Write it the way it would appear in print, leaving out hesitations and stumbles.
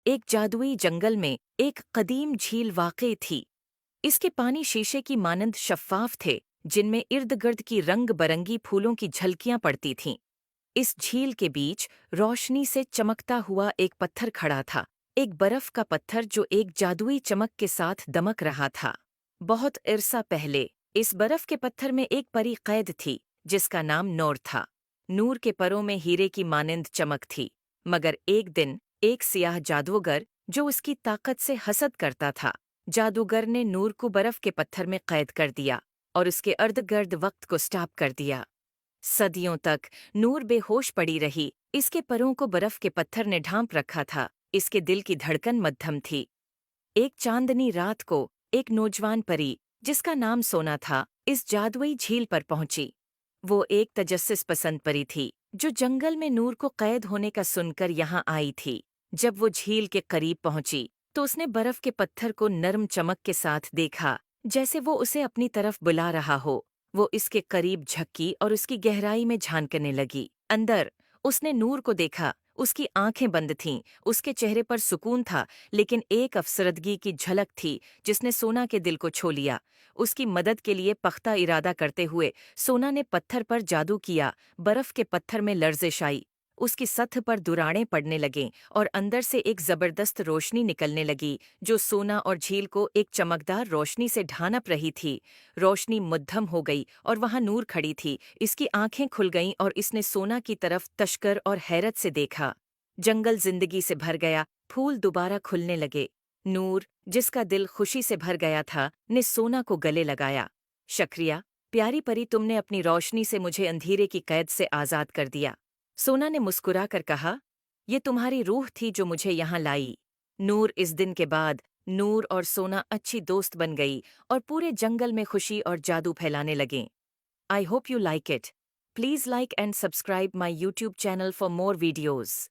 एक जादुई जंगल में एक कदीम झील वाक़ई थी। इसके पानी शीशे की मानंद शफ़ाफ थे, जिनमें इर्द-गिर्द की रंग-बरंगी फूलों की झलकियां पड़ती थीं। इस झील के बीच रोशनी से चमकता हुआ एक पत्थर खड़ा था, एक बर्फ का पत्थर जो एक जादुई चमक के साथ दमक रहा था। बहुत अरसा पहले इस बर्फ के पत्थर में एक परी कैद थी, जिसका नाम नूर था। नूर के परों में हीरे की मानिंद चमक थी, मगर एक दिन एक सियाह जादूगर जो उसकी ताकत से हसद करता था, जादूगर ने नूर को बर्फ के पत्थर में कैद कर दिया और उसके अर्द-गिर्द वक्त को स्टॉप कर दिया। सदियों तक नूर बेहोश पड़ी रही। इसके परों को बर्फ के पत्थर ने ढांप रखा था, इसके दिल की धड़कन मध्यम थी। एक चांदनी रात को एक नौजवान परी, जिसका नाम सोना था, इस जादुई झील पर पहुंची। वो एक तजस्सुस पसंद परी थी, जो जंगल में नूर को कैद होने का सुनकर यहाँ आई थी। जब वो झील के करीब पहुंची, तो उसने बर्फ के पत्थर को नरम चमक के साथ देखा, जैसे वो उसे अपनी तरफ बुला रहा हो। वो इसके करीब झक्की और उसकी गहराई में झांकने लगी। अंदर उसने नूर को देखा। उसकी आंखें बंद थीं, उसके चेहरे पर सुकून था, लेकिन एक अफसरदगी की झलक थी जिसने सोना के दिल को छू लिया। उसकी मदद के लिए पख्ता इरादा करते हुए सोना ने पत्थर पर जादू किया। बर्फ के पत्थर में लर्जिश आई, उसकी सतह पर दुराड़ें पड़ने लगें और अंदर से एक जबरदस्त रोशनी निकलने लगी, जो सोना और झील को एक चमकदार रोशनी से ढांप रही थी। रोशनी मद्धम हो गई और वहां नूर खड़ी थी। इसकी आंखें खुल गईं और इसने सोना की तरफ तशकर और हैरत से देखा। जंगल जिंदगी से भर गया, फूल दोबारा खुलने लगे। नूर, जिसका दिल खुशी से भर गया था, ने सोना को गले लगाया। शुक्रिया प्यारी परी, तुमने अपनी रोशनी से मुझे अंधेरे की कैद से आज़ाद कर दिया। सोना ने मुस्कुरा कर कहा, ये तुम्हारी रूह थी जो मुझे यहाँ लाई। नूर, इस दिन के बाद नूर और सोना अच्छी दोस्त बन गई और पूरे जंगल में खुशी और जादू फैलाने लगें। I hope you like it. Please like and subscribe my YouTube channel for more videos.